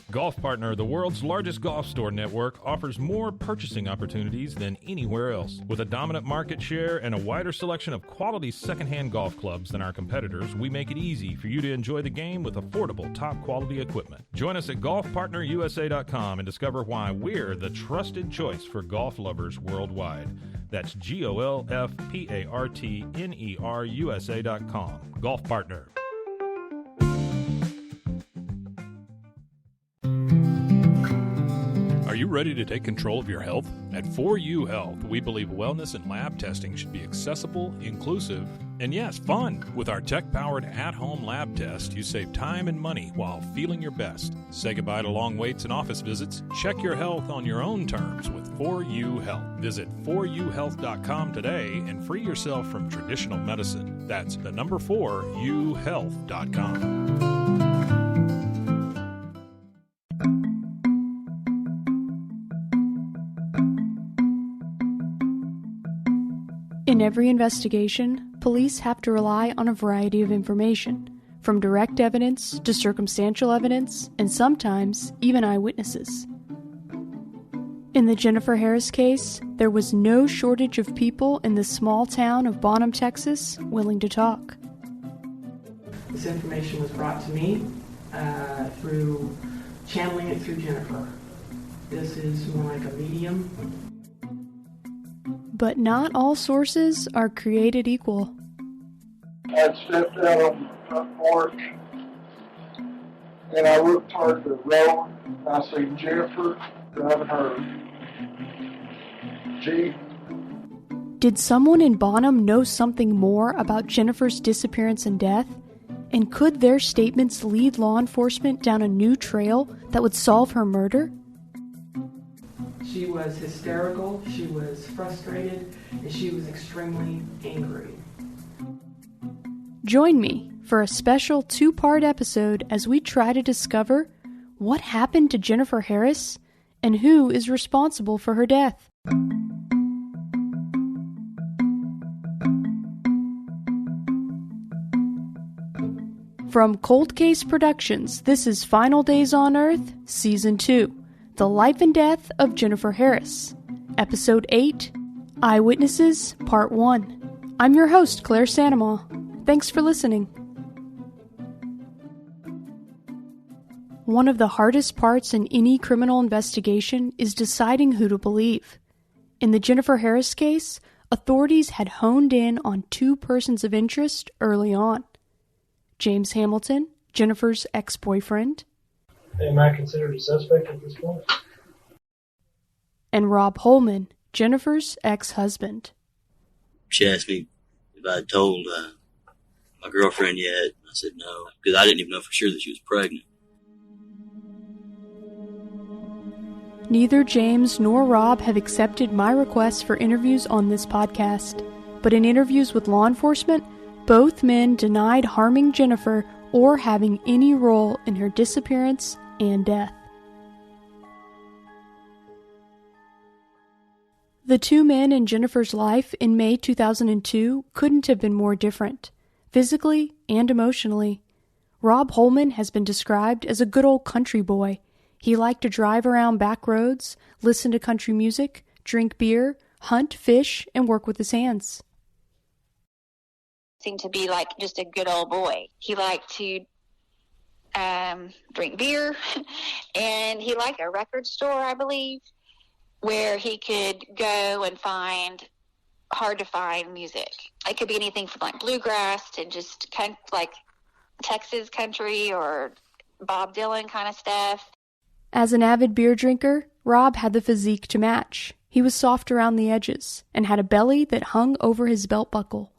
Golf Partner, the world's largest golf store network, offers more purchasing opportunities than anywhere else. With a dominant market share and a wider selection of quality secondhand golf clubs than our competitors, we make it easy for you to enjoy the game with affordable, top-quality equipment. Join us at golfpartnerusa.com and discover why we're the trusted choice for golf lovers worldwide. That's golfpartnerusa.com. Golf Partner. Are you ready to take control of your health? At 4U Health, we believe wellness and lab testing should be accessible, inclusive, and yes, fun. With our tech-powered at-home lab test, you save time and money while feeling your best. Say goodbye to long waits and office visits. Check your health on your own terms with 4U Health. Visit 4uhealth.com today and free yourself from traditional medicine. That's the number 4uhealth.com. In every investigation, police have to rely on a variety of information, from direct evidence to circumstantial evidence, and sometimes even eyewitnesses. In the Jennifer Harris case, there was no shortage of people in the small town of Bonham, Texas, willing to talk. This information was brought to me through channeling it through Jennifer. This is more like a medium. But not all sources are created equal. I stepped out on the front porch and I looked toward the road and I seen Jennifer driving her Jeep. Did someone in Bonham know something more about Jennifer's disappearance and death? And could their statements lead law enforcement down a new trail that would solve her murder? She was hysterical, she was frustrated, and she was extremely angry. Join me for a special 2-part episode as we try to discover what happened to Jennifer Harris and who is responsible for her death. From Cold Case Productions, this is Final Days on Earth, Season 2. The Life and Death of Jennifer Harris. Episode 8, Eyewitnesses, Part 1. I'm your host, Claire Sanamaw. Thanks for listening. One of the hardest parts in any criminal investigation is deciding who to believe. In the Jennifer Harris case, authorities had honed in on 2 persons of interest early on. James Hamilton, Jennifer's ex-boyfriend, Am I considered a suspect at this point? and Rob Holman, Jennifer's ex-husband. She asked me if I had told my girlfriend yet. I said no, because I didn't even know for sure that she was pregnant. Neither James nor Rob have accepted my request for interviews on this podcast, but in interviews with law enforcement, both men denied harming Jennifer or having any role in her disappearance and death. The 2 men in Jennifer's life in May 2002 couldn't have been more different, physically and emotionally. Rob Holman has been described as a good old country boy. He liked to drive around back roads, listen to country music, drink beer, hunt, fish, and work with his hands. Seemed to be like just a good old boy. He liked to drink beer, and he liked a record store, I believe, where he could go and find hard to find music. It could be anything from like bluegrass to just kind of like Texas country or Bob Dylan kind of stuff. As an avid beer drinker, Rob had the physique to match. He was soft around the edges and had a belly that hung over his belt buckle.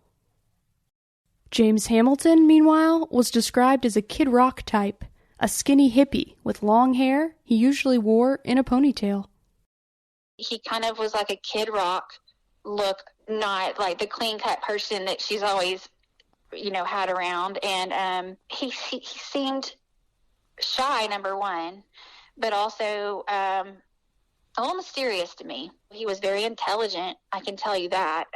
James Hamilton, meanwhile, was described as a Kid Rock type, a skinny hippie with long hair he usually wore in a ponytail. He kind of was like a Kid Rock look, not like the clean-cut person that she's always, had around. And he seemed shy, number one, but also a little mysterious to me. He was very intelligent, I can tell you that.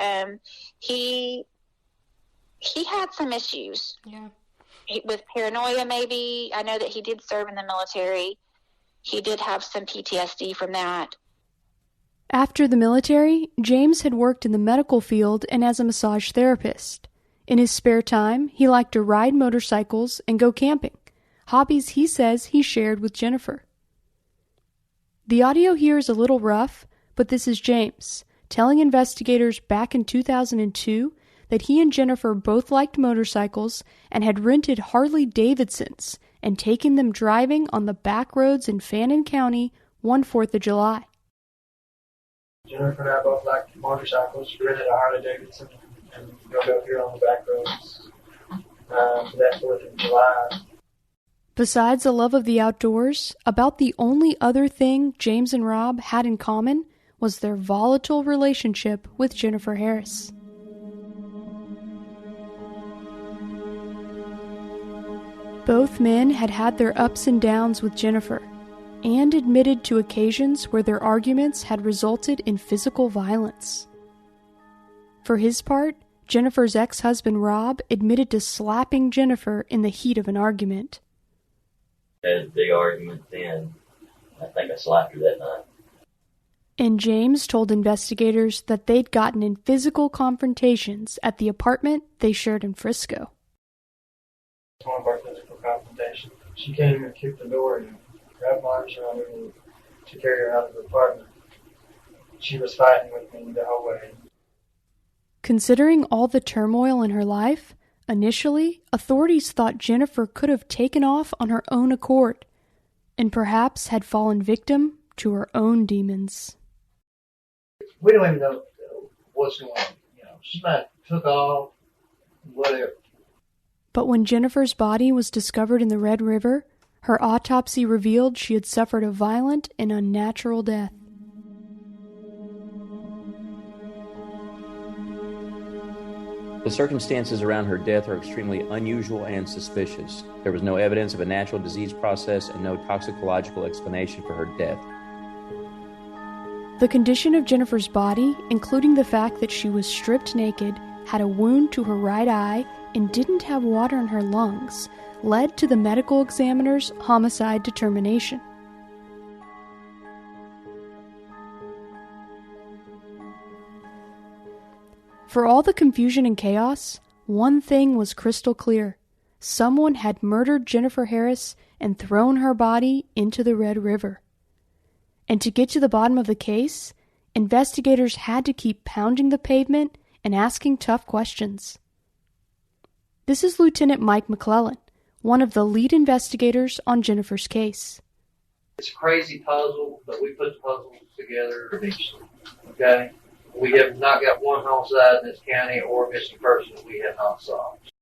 He had some issues. Yeah. With paranoia, maybe. I know that he did serve in the military. he did have some PTSD from that. After the military, James had worked in the medical field and as a massage therapist. In his spare time, he liked to ride motorcycles and go camping, hobbies he says he shared with Jennifer. The audio here is a little rough, but this is James, telling investigators back in 2002 that he and Jennifer both liked motorcycles and had rented Harley-Davidsons and taken them driving on the back roads in Fannin County one 4th of July. Jennifer and I both liked motorcycles. We rented a Harley-Davidson and go here on the back roads for that 4th of July. Besides the love of the outdoors, about the only other thing James and Rob had in common was their volatile relationship with Jennifer Harris. Both men had had their ups and downs with Jennifer, and admitted to occasions where their arguments had resulted in physical violence. For his part, Jennifer's ex-husband Rob admitted to slapping Jennifer in the heat of an argument. We had a big argument then. I think I slapped her that night. And James told investigators that they'd gotten in physical confrontations at the apartment they shared in Frisco. One of our physical confrontations. She came and kicked the door and grabbed my arms around her and to carry her out of the apartment. She was fighting with me the whole way. Considering all the turmoil in her life, initially, authorities thought Jennifer could have taken off on her own accord, and perhaps had fallen victim to her own demons. We don't even know what's going on. She might have took off, whatever. But when Jennifer's body was discovered in the Red River, her autopsy revealed she had suffered a violent and unnatural death. The circumstances around her death are extremely unusual and suspicious. There was no evidence of a natural disease process and no toxicological explanation for her death. The condition of Jennifer's body, including the fact that she was stripped naked, had a wound to her right eye, and didn't have water in her lungs, led to the medical examiner's homicide determination. For all the confusion and chaos, one thing was crystal clear. Someone had murdered Jennifer Harris and thrown her body into the Red River. And to get to the bottom of the case, investigators had to keep pounding the pavement and asking tough questions. This is Lieutenant Mike McClellan, one of the lead investigators on Jennifer's case. It's a crazy puzzle, but we put the puzzle together eventually. Okay? We have not got one homicide in this county or missing person that we have not solved.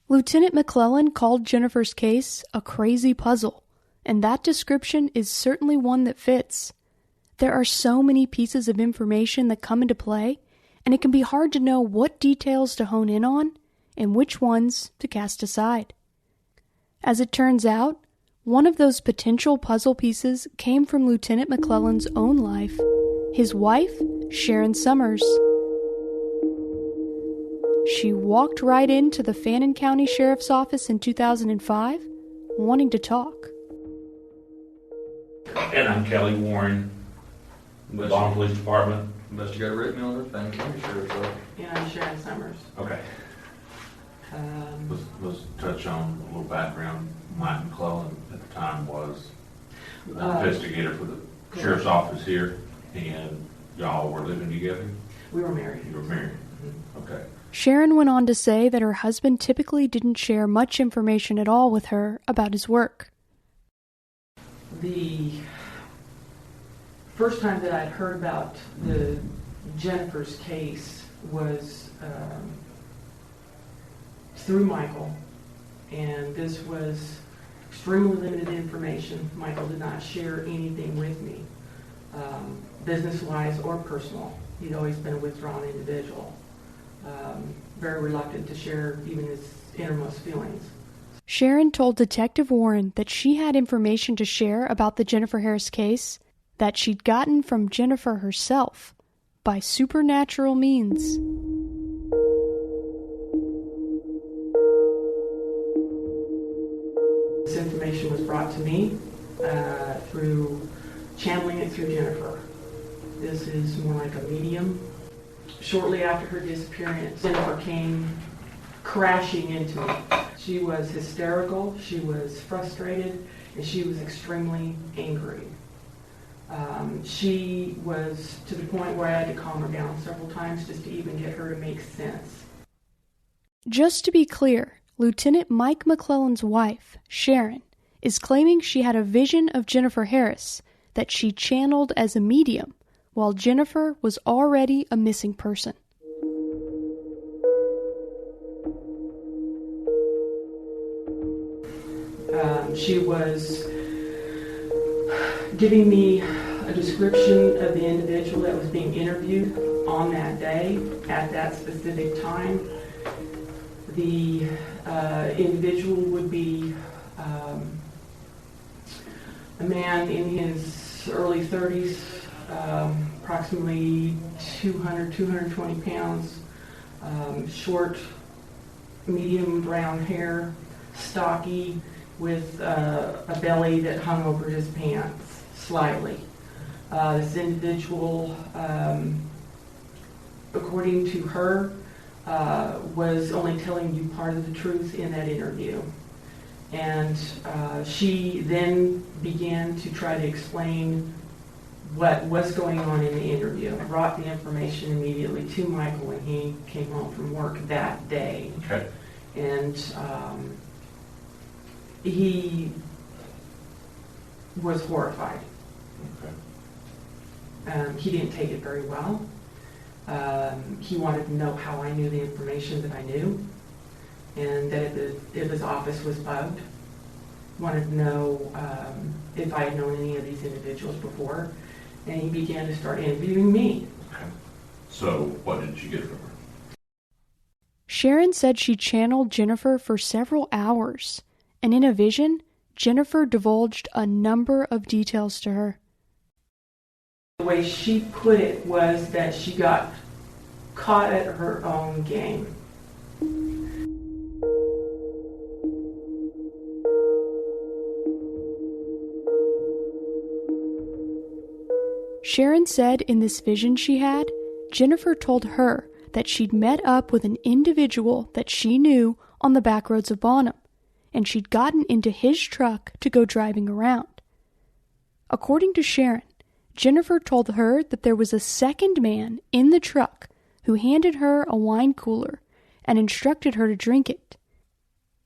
Lieutenant McClellan called Jennifer's case a crazy puzzle, and that description is certainly one that fits. There are so many pieces of information that come into play, and it can be hard to know what details to hone in on and which ones to cast aside. As it turns out, one of those potential puzzle pieces came from Lieutenant McClellan's own life, his wife, Sharon Summers. She walked right into the Fannin County Sheriff's Office in 2005, wanting to talk. And I'm Kelly Warren, with Bonham Police Department. Investigator Rick Miller, Fannin County Sheriff's Office. And I'm Sharon Summers. Okay. Let's touch on a little background. Mike McClellan at the time was the investigator for the Sheriff's Office here, and y'all were living together? We were married. You were married? Mm-hmm. Okay. Sharon went on to say that her husband typically didn't share much information at all with her about his work. The first time that I'd heard about the Jennifer's case was through Michael, and this was extremely limited information. Michael did not share anything with me, business-wise or personal. He'd always been a withdrawn individual, very reluctant to share even his innermost feelings. Sharon told Detective Warren that she had information to share about the Jennifer Harris case that she'd gotten from Jennifer herself by supernatural means. This information was brought to me through channeling it through Jennifer. This is more like a medium. Shortly after her disappearance, Jennifer came crashing into me. She was hysterical, she was frustrated, and she was extremely angry. She was to the point where I had to calm her down several times just to even get her to make sense. Just to be clear, Lieutenant Mike McClellan's wife, Sharon, is claiming she had a vision of Jennifer Harris that she channeled as a medium, while Jennifer was already a missing person. She was giving me a description of the individual that was being interviewed on that day, at that specific time. The individual would be a man in his early 30s, approximately 220 pounds, short, medium brown hair, stocky, with a belly that hung over his pants slightly. This individual, according to her, was only telling you part of the truth in that interview. And she then began to try to explain what was going on in the interview. I brought the information immediately to Michael when he came home from work that day. Okay. And he was horrified. Okay. He didn't take it very well. He wanted to know how I knew the information that I knew, and that if his office was bugged. Wanted to know if I had known any of these individuals before, and he began to start interviewing me. Okay. So what did you get from her? Sharon said she channeled Jennifer for several hours, and in a vision, Jennifer divulged a number of details to her. The way she put it was that she got caught at her own game. Sharon said in this vision she had, Jennifer told her that she'd met up with an individual that she knew on the back roads of Bonham, and she'd gotten into his truck to go driving around. According to Sharon, Jennifer told her that there was a second man in the truck who handed her a wine cooler and instructed her to drink it.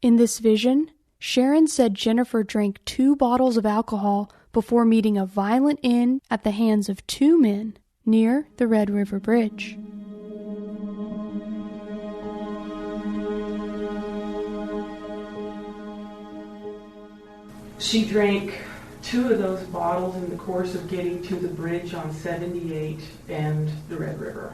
In this vision, Sharon said Jennifer drank 2 bottles of alcohol before meeting a violent end at the hands of 2 men near the Red River Bridge. She drank 2 of those bottles in the course of getting to the bridge on 78 and the Red River.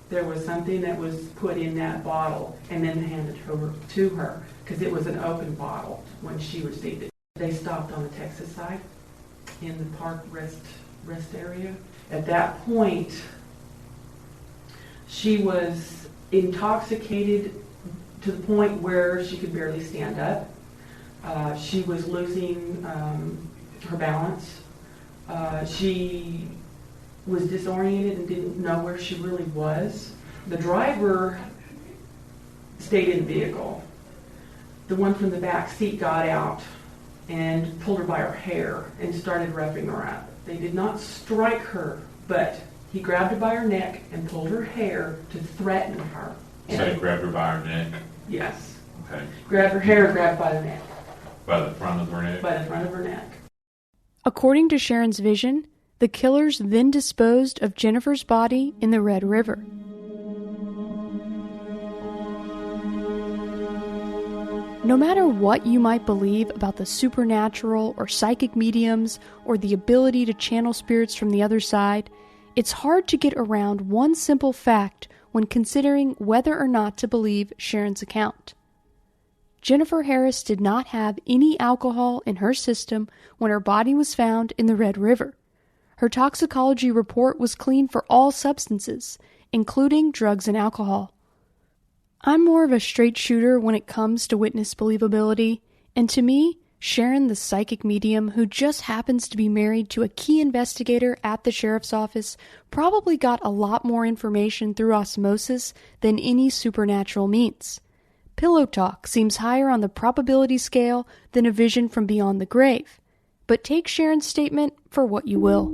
There was something that was put in that bottle and then handed over to her because it was an open bottle when she received it. They stopped on the Texas side in the park rest area. At that point, she was intoxicated to the point where she could barely stand up. She was losing her balance. She was disoriented and didn't know where she really was. The driver stayed in the vehicle. The one from the back seat got out and pulled her by her hair and started roughing her up. They did not strike her, but he grabbed her by her neck and pulled her hair to threaten her. So he grabbed her by her neck? Yes. Okay. Grabbed her hair, grabbed by the neck. By the front of her neck? By the front of her neck. According to Sharon's vision, the killers then disposed of Jennifer's body in the Red River. No matter what you might believe about the supernatural or psychic mediums or the ability to channel spirits from the other side, it's hard to get around one simple fact when considering whether or not to believe Sharon's account. Jennifer Harris did not have any alcohol in her system when her body was found in the Red River. Her toxicology report was clean for all substances, including drugs and alcohol. I'm more of a straight shooter when it comes to witness believability, And to me, Sharon, the psychic medium who just happens to be married to a key investigator at the sheriff's office, probably got a lot more information through osmosis than any supernatural means. Pillow talk seems higher on the probability scale than a vision from beyond the grave. But take Sharon's statement for what you will.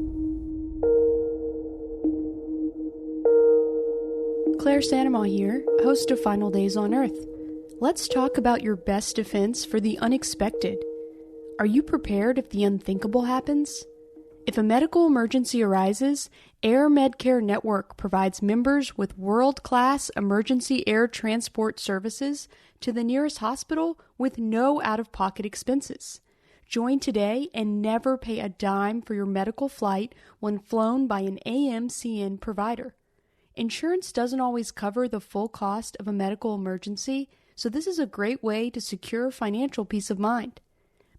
Claire Sanamaw here, host of Final Days on Earth. Let's talk about your best defense for the unexpected. Are you prepared if the unthinkable happens? If a medical emergency arises, Air Medcare Network provides members with world-class emergency air transport services to the nearest hospital with no out-of-pocket expenses. Join today and never pay a dime for your medical flight when flown by an AMCN provider. Insurance doesn't always cover the full cost of a medical emergency, so this is a great way to secure financial peace of mind.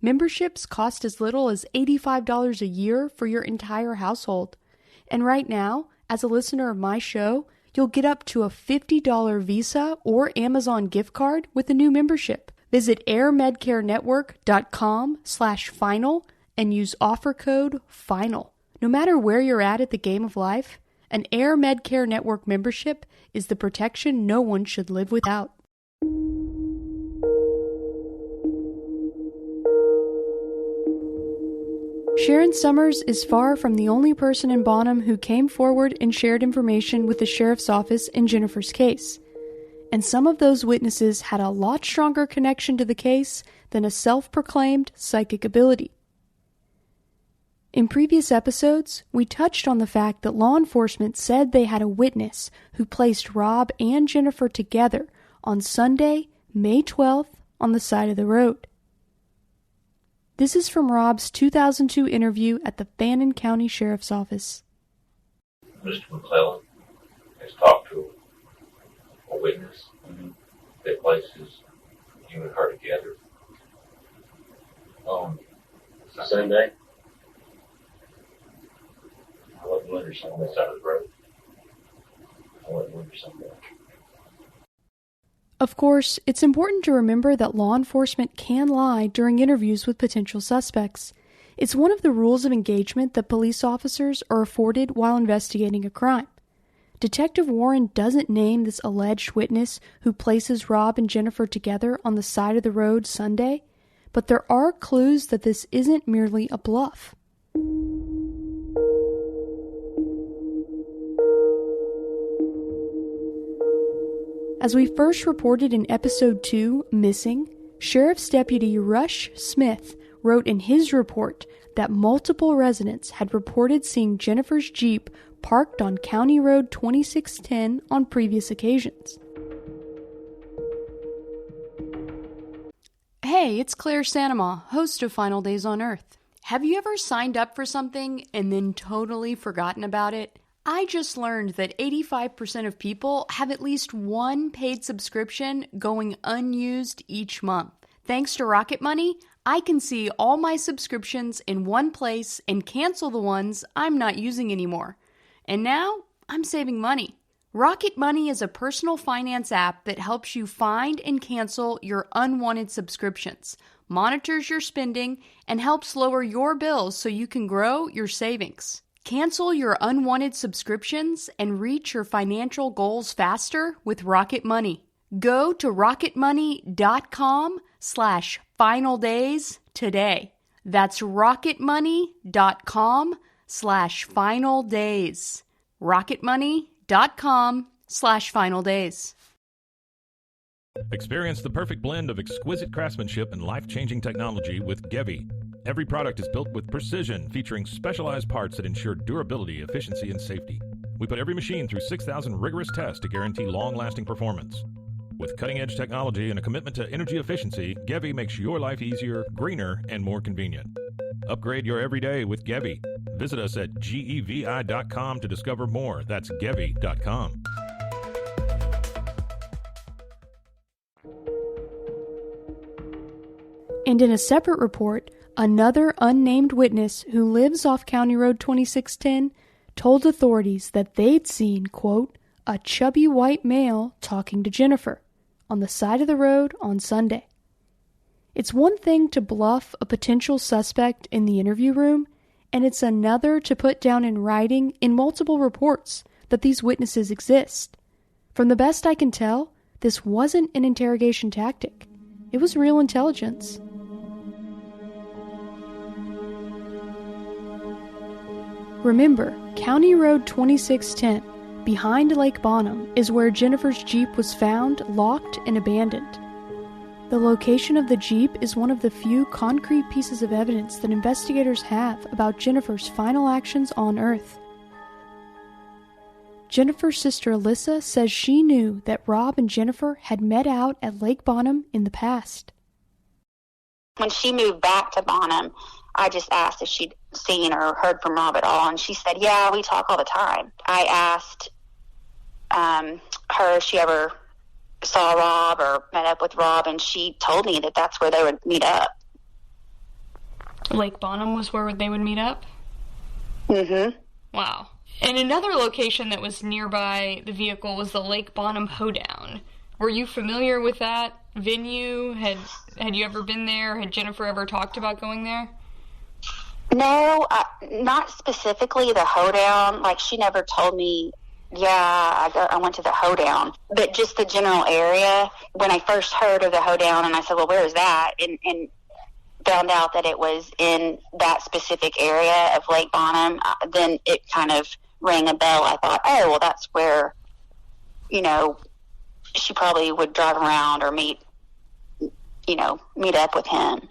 Memberships cost as little as $85 a year for your entire household. And right now, as a listener of my show, you'll get up to a $50 Visa or Amazon gift card with a new membership. Visit airmedcarenetwork.com/final and use offer code FINAL. No matter where you're at the game of life, an Air Medcare Network membership is the protection no one should live without. Sharon Summers is far from the only person in Bonham who came forward and shared information with the sheriff's office in Jennifer's case. And some of those witnesses had a lot stronger connection to the case than a self-proclaimed psychic ability. In previous episodes, we touched on the fact that law enforcement said they had a witness who placed Rob and Jennifer together on Sunday, May 12th, on the side of the road. This is from Rob's 2002 interview at the Fannin County Sheriff's Office. Mr. McClellan has talked to a witness that places you and her together on Sunday. I wasn't with her Sunday. on the side of the road. I wasn't with her Sunday. Of course, it's important to remember that law enforcement can lie during interviews with potential suspects. It's one of the rules of engagement that police officers are afforded while investigating a crime. Detective Warren doesn't name this alleged witness who places Rob and Jennifer together on the side of the road Sunday, but there are clues that this isn't merely a bluff. As we first reported in Episode 2, Missing, Sheriff's Deputy Rush Smith wrote in his report that multiple residents had reported seeing Jennifer's Jeep parked on County Road 2610 on previous occasions. Hey, it's Claire Sanamaw, host of Final Days on Earth. Have you ever signed up for something and then totally forgotten about it? I just learned that 85% of people have at least one paid subscription going unused each month. Thanks to Rocket Money, I can see all my subscriptions in one place and cancel the ones I'm not using anymore. And now, I'm saving money. Rocket Money is a personal finance app that helps you find and cancel your unwanted subscriptions, monitors your spending, and helps lower your bills so you can grow your savings. Cancel your unwanted subscriptions and reach your financial goals faster with Rocket Money. Go to rocketmoney.com/finaldays today. That's rocketmoney.com/finaldays. rocketmoney.com/finaldays. Experience the perfect blend of exquisite craftsmanship and life-changing technology with Gevi. Every product is built with precision, featuring specialized parts that ensure durability, efficiency, and safety. We put every machine through 6,000 rigorous tests to guarantee long-lasting performance. With cutting-edge technology and a commitment to energy efficiency, Gevi makes your life easier, greener, and more convenient. Upgrade your everyday with Gevi. Visit us at gevi.com to discover more. That's gevi.com. And in a separate report, another unnamed witness who lives off County Road 2610 told authorities that they'd seen, quote, a chubby white male talking to Jennifer on the side of the road on Sunday. It's one thing to bluff a potential suspect in the interview room, and it's another to put down in writing in multiple reports that these witnesses exist. From the best I can tell, this wasn't an interrogation tactic. It was real intelligence. Remember, County Road 2610, behind Lake Bonham, is where Jennifer's Jeep was found, locked, and abandoned. The location of the Jeep is one of the few concrete pieces of evidence that investigators have about Jennifer's final actions on Earth. Jennifer's sister Alyssa says she knew that Rob and Jennifer had met out at Lake Bonham in the past. When she moved back to Bonham, I just asked if she'd seen or heard from Rob at all, and she said, yeah, we talk all the time. I asked her if she ever saw Rob or met up with Rob, and she told me that that's where they would meet up. Lake Bonham was where they would meet up? Mm-hmm. Wow. And another location that was nearby the vehicle was the Lake Bonham Hoedown. Were you familiar with that venue? Had you ever been there? Had Jennifer ever talked about going there? No, not specifically the Hoedown. Like, she never told me, yeah, I went to the Hoedown. But just the general area. When I first heard of the Hoedown, and I said, well, where is that? And found out that it was in that specific area of Lake Bonham, then it kind of rang a bell. I thought, oh, well, that's where, she probably would drive around or meet up with him.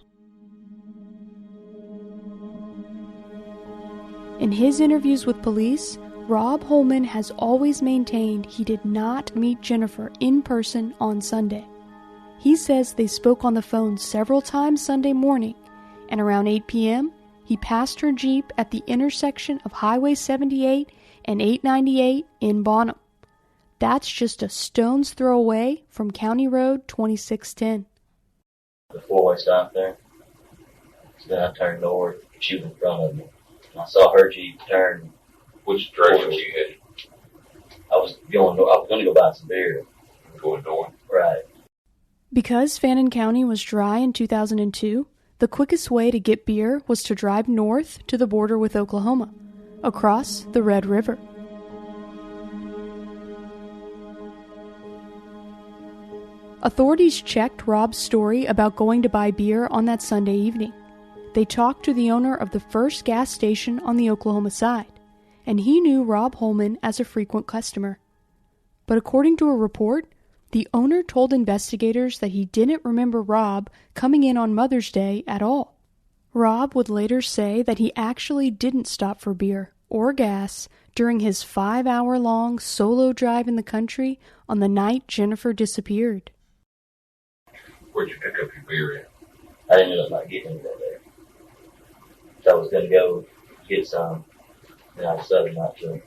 In his interviews with police, Rob Holman has always maintained he did not meet Jennifer in person on Sunday. He says they spoke on the phone several times Sunday morning, and around 8 p.m., he passed her Jeep at the intersection of Highway 78 and 898 in Bonham. That's just a stone's throw away from County Road 2610. The four-way stop there. So then I turned north. She was in front of me. And I saw her Jeep turn. Which direction were you headed? I was going to go buy some beer. Going north? Right. Because Fannin County was dry in 2002, the quickest way to get beer was to drive north to the border with Oklahoma, across the Red River. Authorities checked Rob's story about going to buy beer on that Sunday evening. They talked to the owner of the first gas station on the Oklahoma side, and he knew Rob Holman as a frequent customer. But according to a report, the owner told investigators that he didn't remember Rob coming in on Mother's Day at all. Rob would later say that he actually didn't stop for beer or gas during his 5-hour-long solo drive in the country on the night Jennifer disappeared. Where'd you pick up your beer at? I ended up not getting any there. So I was going to go get some, and I decided not to.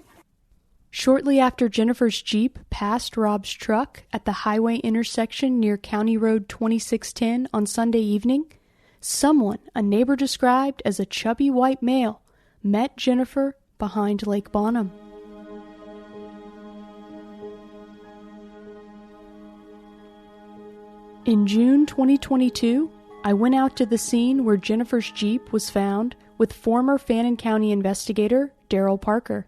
Shortly after Jennifer's Jeep passed Rob's truck at the highway intersection near County Road 2610 on Sunday evening, someone a neighbor described as a chubby white male met Jennifer behind Lake Bonham. In June 2022, I went out to the scene where Jennifer's Jeep was found with former Fannin County investigator Daryl Parker.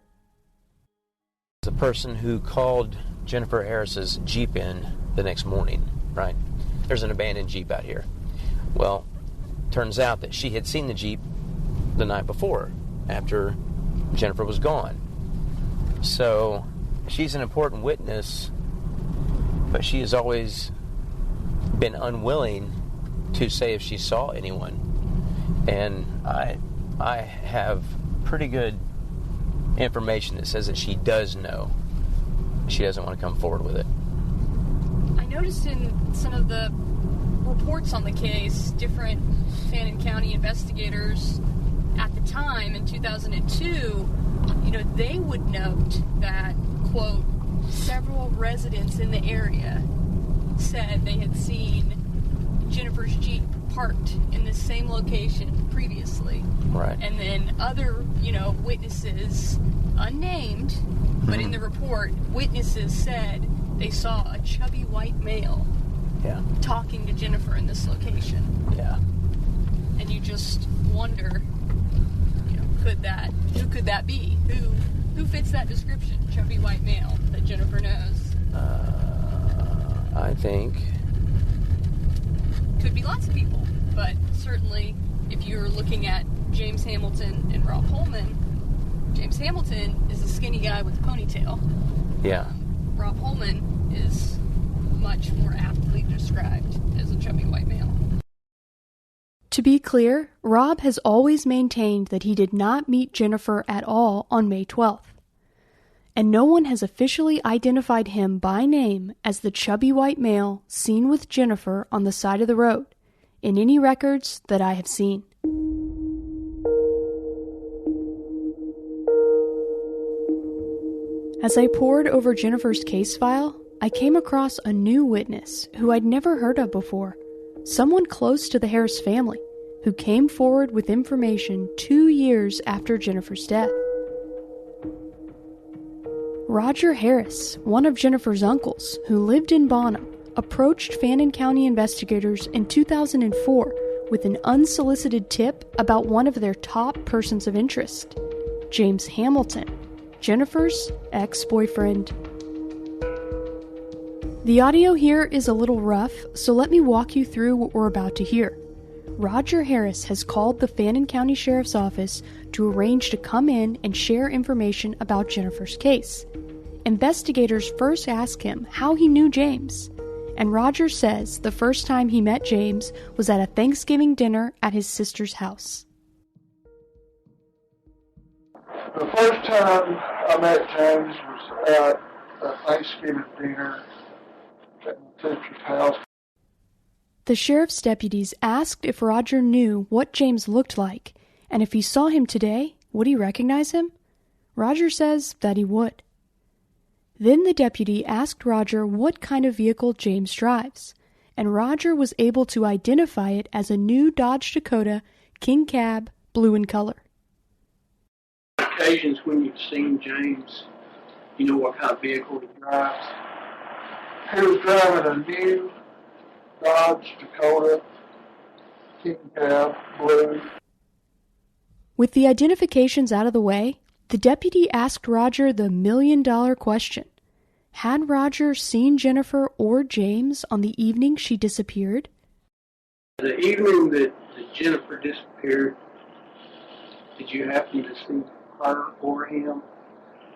The person who called Jennifer Harris's Jeep in the next morning, right? There's an abandoned Jeep out here. Well, turns out that she had seen the Jeep the night before, after Jennifer was gone. So she's an important witness, but she has always been unwilling to say if she saw anyone. And I have pretty good information that says that she does know. She doesn't want to come forward with it. I noticed in some of the reports on the case, different Fannin County investigators at the time in 2002, they would note that, quote, several residents in the area said they had seen Jennifer's Jeep parked in the same location previously. Right. And then other, witnesses, unnamed, but in the report, witnesses said they saw a chubby white male talking to Jennifer in this location. Yeah. And you just wonder, who could that be? Who fits that description? Chubby white male that Jennifer knows. I think Could be lots of people, but certainly if you're looking at James Hamilton and Rob Holman, James Hamilton is a skinny guy with a ponytail. Yeah. Rob Holman is much more aptly described as a chubby white male. To be clear, Rob has always maintained that he did not meet Jennifer at all on May 12th. And no one has officially identified him by name as the chubby white male seen with Jennifer on the side of the road in any records that I have seen. As I pored over Jennifer's case file, I came across a new witness who I'd never heard of before, someone close to the Harris family, who came forward with information 2 years after Jennifer's death. Roger Harris, one of Jennifer's uncles who lived in Bonham, approached Fannin County investigators in 2004 with an unsolicited tip about one of their top persons of interest, James Hamilton, Jennifer's ex-boyfriend. The audio here is a little rough, so let me walk you through what we're about to hear. Roger Harris has called the Fannin County Sheriff's Office to arrange to come in and share information about Jennifer's case. Investigators first ask him how he knew James, and Roger says the first time he met James was at a Thanksgiving dinner at his sister's house. The first time I met James was at a Thanksgiving dinner at my sister's house. The sheriff's deputies asked if Roger knew what James looked like, and if he saw him today, would he recognize him? Roger says that he would. Then the deputy asked Roger what kind of vehicle James drives, and Roger was able to identify it as a new Dodge Dakota King Cab, blue in color. Occasions when you've seen James, you know what kind of vehicle he drives? He was driving a new Dodge Dakota King Cab, blue. With the identifications out of the way, the deputy asked Roger the million-dollar question. Had Roger seen Jennifer or James on the evening she disappeared? The evening that Jennifer disappeared, did you happen to see her or him?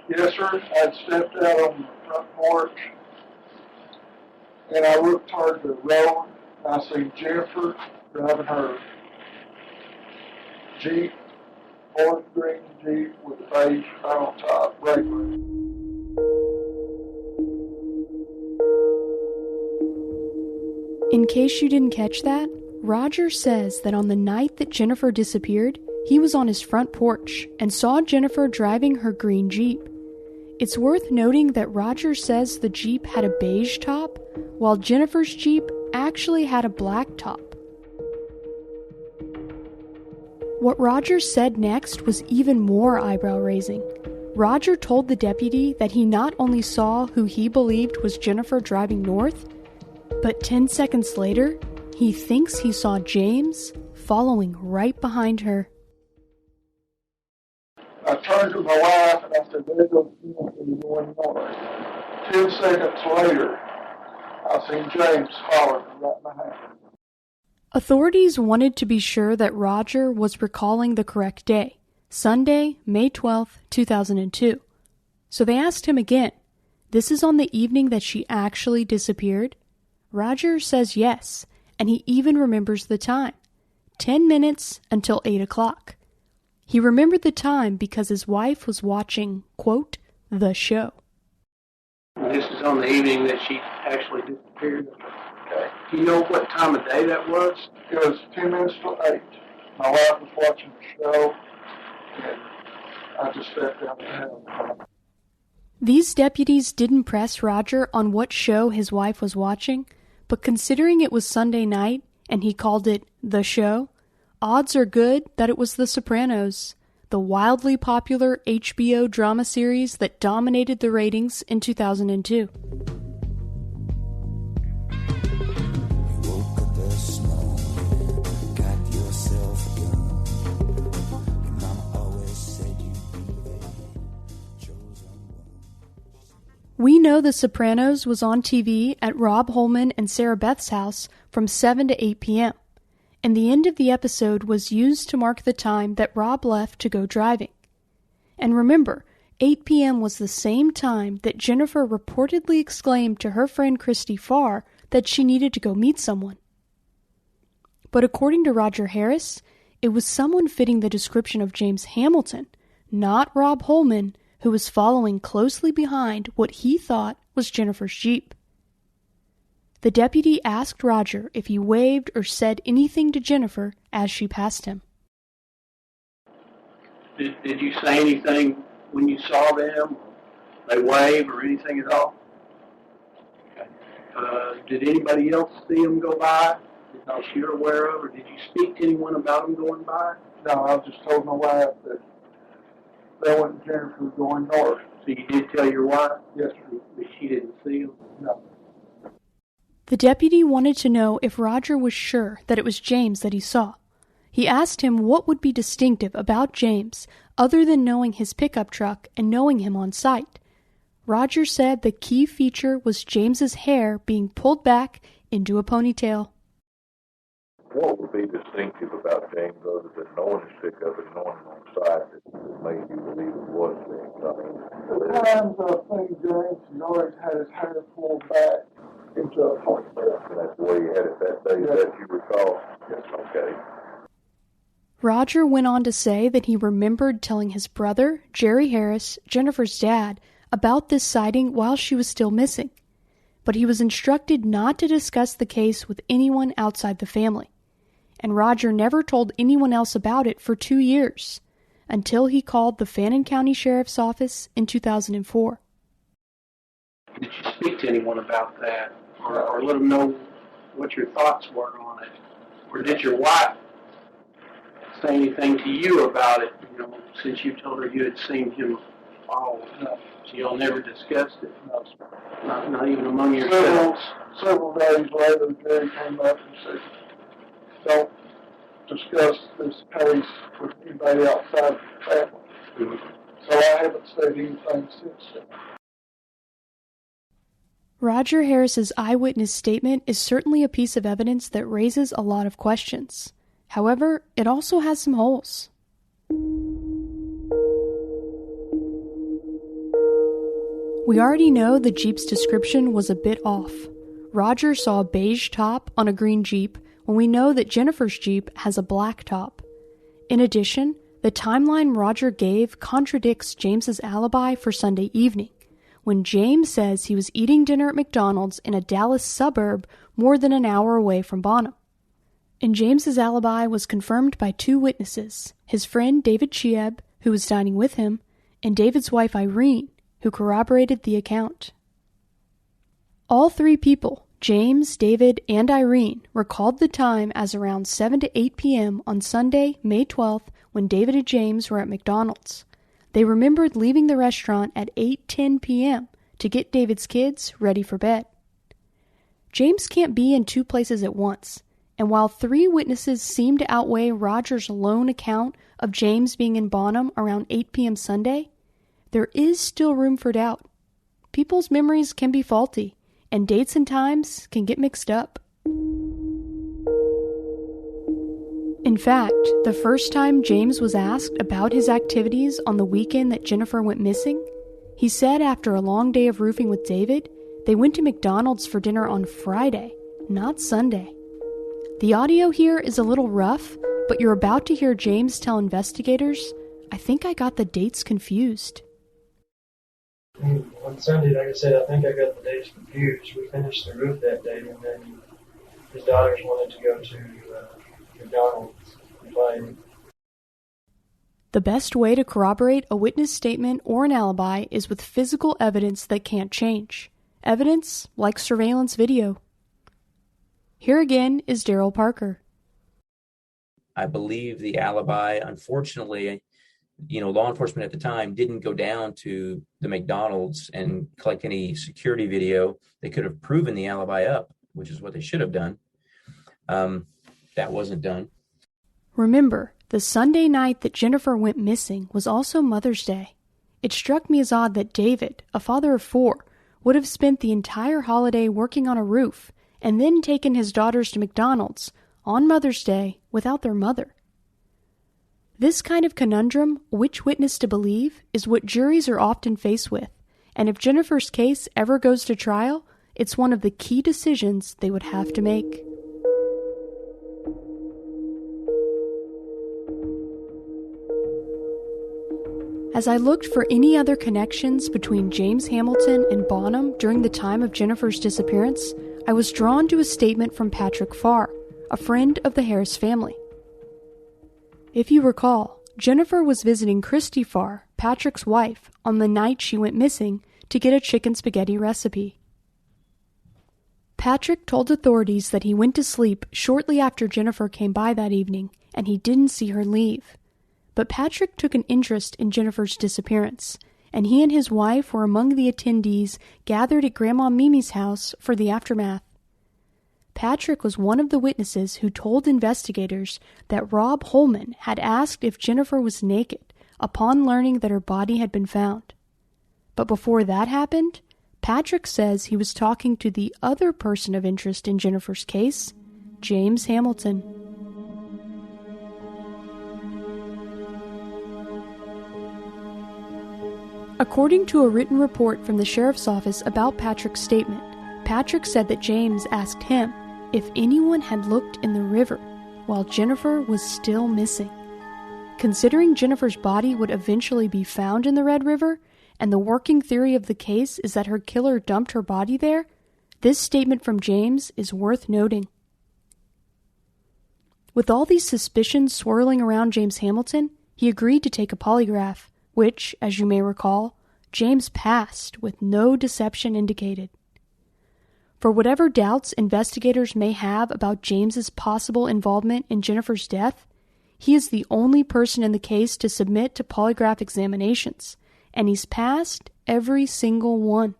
Yes, sir. I'd stepped out on the front porch, and I looked toward the road, and I seen Jennifer driving her Jeep, orange green Jeep with a beige on top, regular. In case you didn't catch that, Roger says that on the night that Jennifer disappeared, he was on his front porch and saw Jennifer driving her green Jeep. It's worth noting that Roger says the Jeep had a beige top, while Jennifer's Jeep actually had a black top. What Roger said next was even more eyebrow-raising. Roger told the deputy that he not only saw who he believed was Jennifer driving north, but 10 seconds later, he thinks he saw James following right behind her. I turned to my wife and I said, "There goes Jennifer going north." 10 seconds later, I seen James following right behind her. Authorities wanted to be sure that Roger was recalling the correct day, Sunday, May 12, 2002. So they asked him again, "This is on the evening that she actually disappeared?" Roger says yes, and he even remembers the time, 10 minutes until 8 o'clock. He remembered the time because his wife was watching, quote, the show. This is on the evening that she actually disappeared. Okay. Do you know what time of day that was? It was 10 minutes to 8. My wife was watching the show, and I just stepped out the house. These deputies didn't press Roger on what show his wife was watching, but considering it was Sunday night and he called it the show, odds are good that it was The Sopranos, the wildly popular HBO drama series that dominated the ratings in 2002. We know The Sopranos was on TV at Rob Holman and Sarah Beth's house from 7 to 8 p.m., and the end of the episode was used to mark the time that Rob left to go driving. And remember, 8 p.m. was the same time that Jennifer reportedly exclaimed to her friend Christy Farr that she needed to go meet someone. But according to Roger Harris, it was someone fitting the description of James Hamilton, not Rob Holman, who was following closely behind what he thought was Jennifer's Jeep. The deputy asked Roger if he waved or said anything to Jennifer as she passed him. Did you say anything when you saw them? They wave or anything at all? Okay. Did anybody else see them go by that you're aware of, or did you speak to anyone about them going by? No, I just told my wife that they went Jennifer going north. So you did tell your wife? Yes, sir. But she didn't see them? No. The deputy wanted to know if Roger was sure that it was James that he saw. He asked him what would be distinctive about James other than knowing his pickup truck and knowing him on sight. Roger said the key feature was James's hair being pulled back into a ponytail. What would be distinctive about James other than knowing his pickup and knowing him on sight that made you believe it was James? I mean, at times I think James has always had his hair pulled back into a ponytail. And that's the way he had it that day, yes. That you recall? Yes, okay. Roger went on to say that he remembered telling his brother, Jerry Harris, Jennifer's dad, about this sighting while she was still missing. But he was instructed not to discuss the case with anyone outside the family. And Roger never told anyone else about it for 2 years, until he called the Fannin County Sheriff's Office in 2004. Did you speak to anyone about that, or let them know what your thoughts were on it? Or did your wife say anything to you about it, since you told her you had seen him follow? No. So y'all never discussed it? No, sir. Not even among yourselves? Several days later, Jerry came up and said, don't discuss this case with anybody outside the family. Mm-hmm. So I haven't said anything since then. Roger Harris's eyewitness statement is certainly a piece of evidence that raises a lot of questions. However, it also has some holes. We already know the Jeep's description was a bit off. Roger saw a beige top on a green Jeep when we know that Jennifer's Jeep has a black top. In addition, the timeline Roger gave contradicts James's alibi for Sunday evening, when James says he was eating dinner at McDonald's in a Dallas suburb more than an hour away from Bonham. And James's alibi was confirmed by 2 witnesses, his friend David Chieb, who was dining with him, and David's wife Irene, who corroborated the account. All 3 people, James, David, and Irene, recalled the time as around 7 to 8 p.m. on Sunday, May 12th, when David and James were at McDonald's. They remembered leaving the restaurant at 8:10 p.m. to get David's kids ready for bed. James can't be in 2 places at once, and while 3 witnesses seem to outweigh Roger's lone account of James being in Bonham around 8 p.m. Sunday, there is still room for doubt. People's memories can be faulty, and dates and times can get mixed up. In fact, the first time James was asked about his activities on the weekend that Jennifer went missing, he said after a long day of roofing with David, they went to McDonald's for dinner on Friday, not Sunday. The audio here is a little rough, but you're about to hear James tell investigators, "I think I got the dates confused." On Sunday, like I said, I think I got the dates confused. We finished the roof that day, and then his daughters wanted to go to McDonald's and play. The best way to corroborate a witness statement or an alibi is with physical evidence that can't change. Evidence like surveillance video. Here again is Daryl Parker. I believe the alibi, unfortunately, law enforcement at the time didn't go down to the McDonald's and collect any security video. They could have proven the alibi up, which is what they should have done. That wasn't done. Remember, the Sunday night that Jennifer went missing was also Mother's Day. It struck me as odd that David, a father of 4, would have spent the entire holiday working on a roof and then taken his daughters to McDonald's on Mother's Day without their mother. This kind of conundrum, which witness to believe, is what juries are often faced with, and if Jennifer's case ever goes to trial, it's one of the key decisions they would have to make. As I looked for any other connections between James Hamilton and Bonham during the time of Jennifer's disappearance, I was drawn to a statement from Patrick Farr, a friend of the Harris family. If you recall, Jennifer was visiting Christy Farr, Patrick's wife, on the night she went missing to get a chicken spaghetti recipe. Patrick told authorities that he went to sleep shortly after Jennifer came by that evening, and he didn't see her leave. But Patrick took an interest in Jennifer's disappearance, and he and his wife were among the attendees gathered at Grandma Mimi's house for the aftermath. Patrick was one of the witnesses who told investigators that Rob Holman had asked if Jennifer was naked upon learning that her body had been found. But before that happened, Patrick says he was talking to the other person of interest in Jennifer's case, James Hamilton. According to a written report from the sheriff's office about Patrick's statement, Patrick said that James asked him if anyone had looked in the river while Jennifer was still missing. Considering Jennifer's body would eventually be found in the Red River, and the working theory of the case is that her killer dumped her body there, this statement from James is worth noting. With all these suspicions swirling around James Hamilton, he agreed to take a polygraph, which, as you may recall, James passed with no deception indicated. For whatever doubts investigators may have about James's possible involvement in Jennifer's death, he is the only person in the case to submit to polygraph examinations, and he's passed every single one.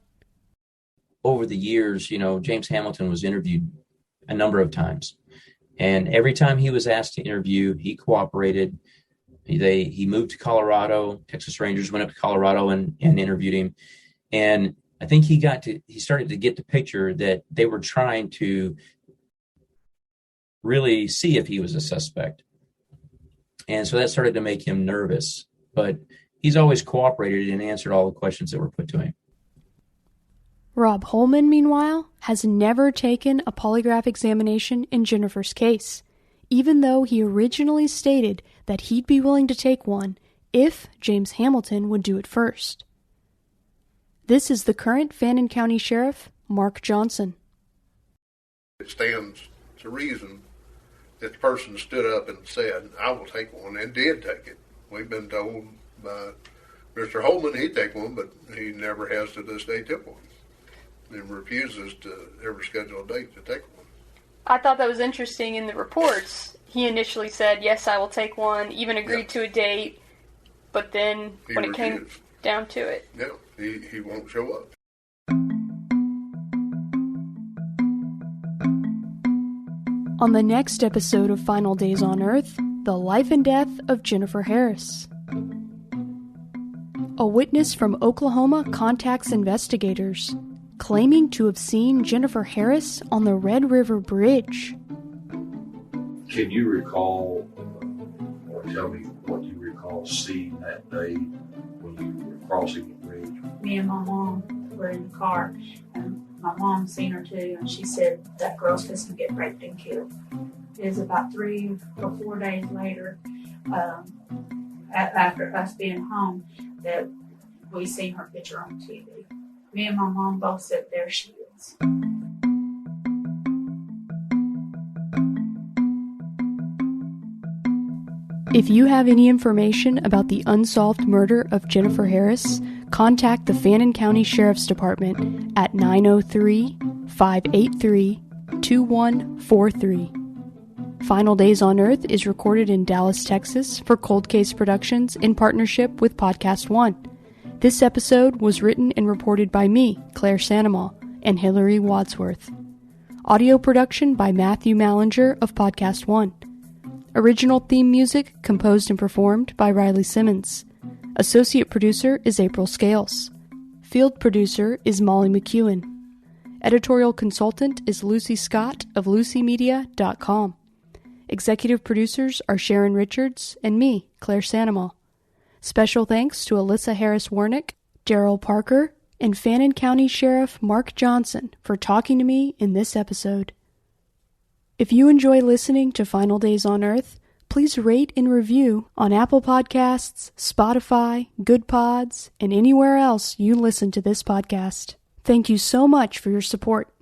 Over the years, James Hamilton was interviewed a number of times. And every time he was asked to interview, he cooperated. He moved to Colorado. Texas Rangers went up to Colorado and interviewed him. And I think he started to get the picture that they were trying to really see if he was a suspect. And so that started to make him nervous. But he's always cooperated and answered all the questions that were put to him. Rob Holman, meanwhile, has never taken a polygraph examination in Jennifer's case, even though he originally stated that he'd be willing to take one if James Hamilton would do it first. This is the current Fannin County Sheriff, Mark Johnson. It stands to reason that the person stood up and said, I will take one, and did take it. We've been told by Mr. Holman he'd take one, but he never has to this day took one. And refuses to ever schedule a date to take one. I thought that was interesting in the reports. He initially said, yes, I will take one, even agreed to a date, but then when it came down to it. Yeah, he won't show up. On the next episode of Final Days on Earth, the life and death of Jennifer Harris. A witness from Oklahoma contacts investigators, claiming to have seen Jennifer Harris on the Red River Bridge. Can you recall, or tell me what you recall seeing that day when you were crossing the bridge? Me and my mom were in the car, and my mom seen her too, and she said that girl's supposed to get raped and killed. It was about 3 or 4 days later, after us being home, that we seen her picture on TV. Me and my mom both said, there she is. If you have any information about the unsolved murder of Jennifer Harris, contact the Fannin County Sheriff's Department at 903-583-2143. Final Days on Earth is recorded in Dallas, Texas for Cold Case Productions in partnership with Podcast One. This episode was written and reported by me, Claire Sandomal, and Hillary Wadsworth. Audio production by Matthew Mallinger of Podcast One. Original theme music composed and performed by Riley Simmons. Associate producer is April Scales. Field producer is Molly McEwen. Editorial consultant is Lucy Scott of LucyMedia.com. Executive producers are Sharon Richards and me, Claire Sandomal. Special thanks to Alyssa Harris-Warnick, Daryl Parker, and Fannin County Sheriff Mark Johnson for talking to me in this episode. If you enjoy listening to Final Days on Earth, please rate and review on Apple Podcasts, Spotify, Good Pods, and anywhere else you listen to this podcast. Thank you so much for your support.